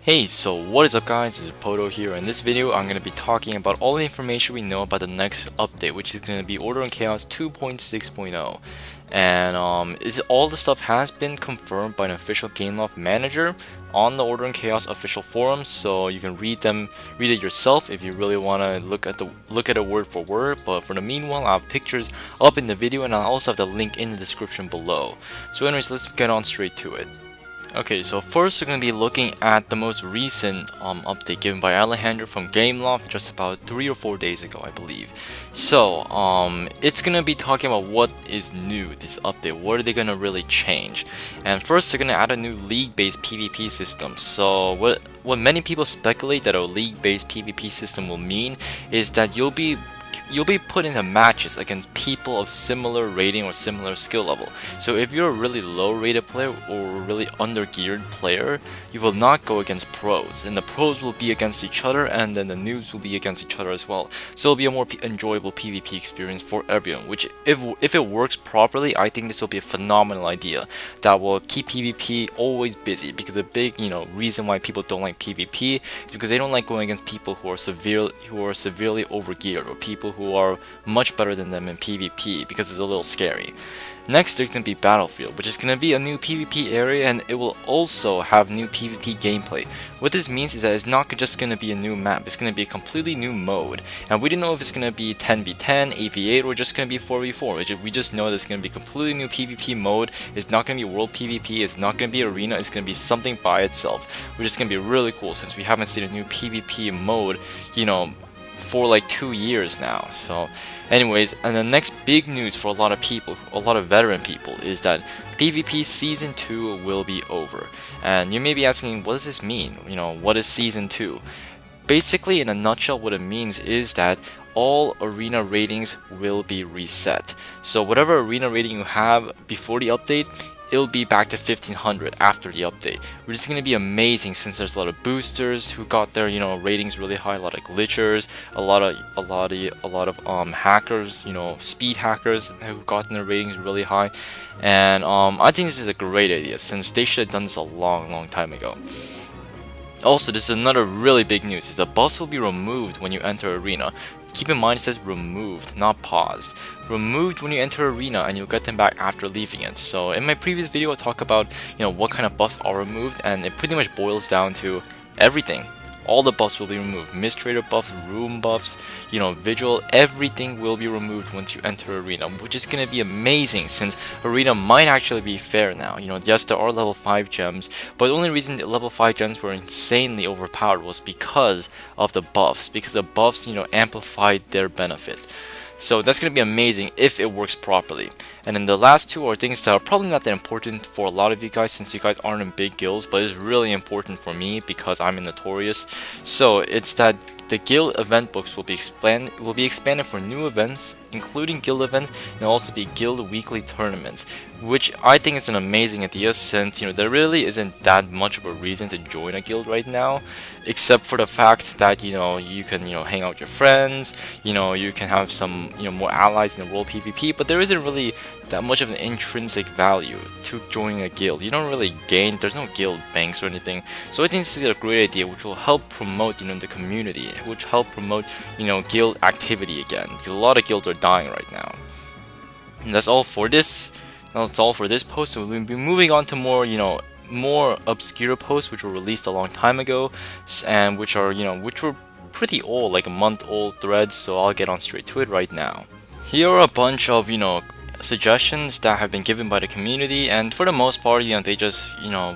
Hey, so what is up guys, this is Pohdoh here. In this video I'm going to be talking about all the information we know about the next update, which is going to be Order&Chaos 2.6.0. And all the stuff has been confirmed by an official Gameloft manager on the Order&Chaos official forums, so you can read it yourself if you really want to look at it word for word. But for the meanwhile, I'll have pictures up in the video and I'll also have the link in the description below. So anyways, let's get on straight to it. Okay, so first we're going to be looking at the most recent update given by Alejandro from Gameloft just about 3 or 4 days ago, I believe. So, it's going to be talking about what is new this update, what are they going to really change. And first they're going to add a new league-based PvP system. So what many people speculate that a league-based PvP system will mean is that you'll be put into matches against people of similar rating or similar skill level. So if you're a really low rated player or a really under geared player, you will not go against pros, and the pros will be against each other, and then the noobs will be against each other as well. So it'll be a more enjoyable PvP experience for everyone, which if it works properly, I think this will be a phenomenal idea that will keep PvP always busy, because a big reason why people don't like PvP is because they don't like going against people who are severely overgeared, or people who are much better than them in PvP, because it's a little scary. Next, there's going to be Battlefield, which is going to be a new PvP area, and it will also have new PvP gameplay. What this means is that it's not just going to be a new map, it's going to be a completely new mode. And we don't know if it's going to be 10v10, 8v8, or just going to be 4v4. We just know that it's going to be a completely new PvP mode. It's not going to be world PvP, it's not going to be arena, it's going to be something by itself, which is going to be really cool since we haven't seen a new PvP mode, for like 2 years now. So anyways, and the next big news for a lot of people, a lot of veteran people, is that PvP Season 2 will be over. And you may be asking, what does this mean? What is Season 2? Basically, in a nutshell, what it means is that all arena ratings will be reset. So whatever arena rating you have before the update, it'll be back to 1500 after the update, which is going to be amazing since there's a lot of boosters who got their ratings really high, a lot of glitchers, a lot of hackers, speed hackers who got their ratings really high. And I think this is a great idea since they should have done this a long time ago. Also, this is another really big news, is the buffs will be removed when you enter arena. Keep in mind it says removed, not paused. Removed when you enter arena, and you'll get them back after leaving it. So in my previous video I talk about what kind of buffs are removed, and it pretty much boils down to everything. All the buffs will be removed. Mistraded buffs, room buffs, vigil, everything will be removed once you enter arena, which is going to be amazing since arena might actually be fair now. Yes, there are level 5 gems, but the only reason the level 5 gems were insanely overpowered was because of the buffs, because the buffs amplified their benefit. So that's going to be amazing if it works properly. And then the last two are things that are probably not that important for a lot of you guys since you guys aren't in big guilds, but it's really important for me because I'm in Notorious. So it's that the guild event books will be expanded for new events, including guild events, and also be guild weekly tournaments, which I think is an amazing idea since there really isn't that much of a reason to join a guild right now, except for the fact that you can hang out with your friends, you can have some more allies in the world PvP, but there isn't really that much of an intrinsic value to joining a guild. You don't really gain, there's no guild banks or anything. So I think this is a great idea which will help promote the community, which help promote guild activity again, because a lot of guilds are dying right now. And that's all for this. That's all for this post. So we'll be moving on to more more obscure posts which were released a long time ago, and which are which were pretty old, like a month old threads. So I'll get on straight to it right now. Here are a bunch of suggestions that have been given by the community, and for the most part they just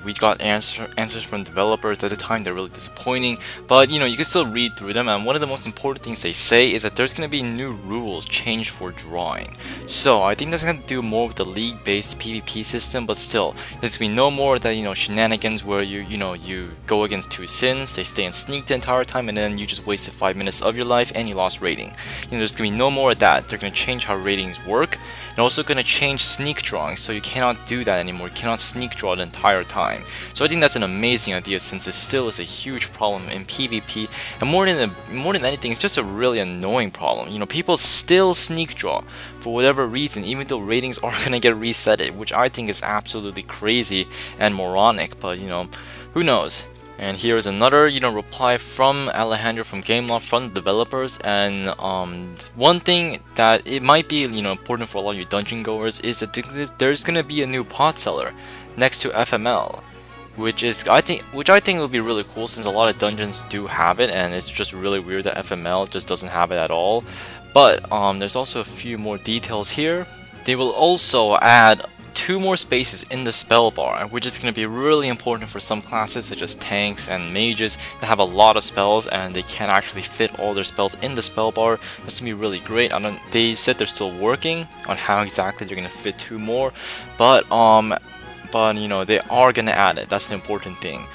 we got answers from developers at the time. They're really disappointing, but you can still read through them. And one of the most important things they say is that there's going to be new rules changed for drawing. So I think that's going to do more with the league based PvP system, but still there's going to be no more of that shenanigans where you go against two sins, they stay and sneak the entire time, and then you just wasted 5 minutes of your life and you lost rating. There's going to be no more of that. They're going to change how ratings work. And also going to change sneak drawing, so you cannot do that anymore. You cannot sneak draw the entire time. So I think that's an amazing idea since it still is a huge problem in PvP, and more than anything, it's just a really annoying problem. People still sneak draw for whatever reason, even though ratings are going to get resetted, which I think is absolutely crazy and moronic, but who knows. And here's another, reply from Alejandro from Gameloft, from the developers. And one thing that it might be, important for a lot of you dungeon goers is that there's gonna be a new pot seller next to FML, which I think will be really cool, since a lot of dungeons do have it, and it's just really weird that FML just doesn't have it at all. But there's also a few more details here. They will also add 2 more spaces in the spell bar, which is going to be really important for some classes such as tanks and mages that have a lot of spells and they can't actually fit all their spells in the spell bar. That's going to be really great. They said they're still working on how exactly they're going to fit 2 more, but they are going to add it. That's the important thing.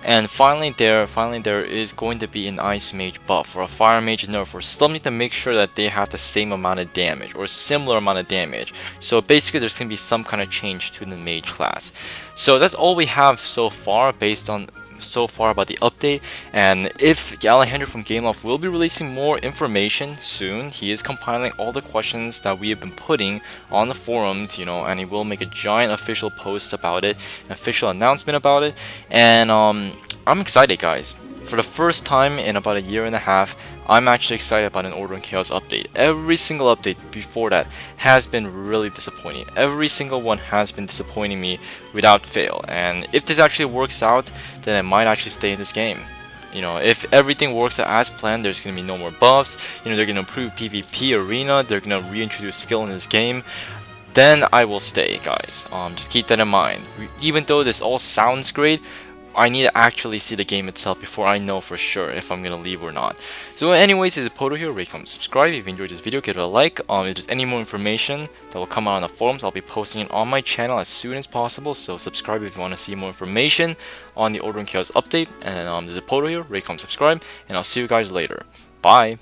And finally there is going to be an Ice Mage buff for a Fire Mage nerf. We still need to make sure that they have the same amount of damage or similar amount of damage. So basically there's going to be some kind of change to the Mage class. So that's all we have so far about the update. And if Alejandro from Gameloft will be releasing more information soon, he is compiling all the questions that we have been putting on the forums, and he will make a giant official post about it, an official announcement about it. And I'm excited, guys. For the first time in about 1.5 years, I'm actually excited about an Order and Chaos update. Every single update before that has been really disappointing. Every single one has been disappointing me without fail. And if this actually works out, then I might actually stay in this game. If everything works out as planned, there's going to be no more buffs. They're going to improve PvP arena. They're going to reintroduce skill in this game. Then I will stay, guys. Just keep that in mind. Even though this all sounds great, I need to actually see the game itself before I know for sure if I'm gonna leave or not. So anyways, this is Pohdoh here. Rate, comment, subscribe. If you enjoyed this video, give it a like. If there's any more information that will come out on the forums, I'll be posting it on my channel as soon as possible. So subscribe if you want to see more information on the Order and Chaos update. And this is Pohdoh here. Rate, comment, subscribe. And I'll see you guys later. Bye.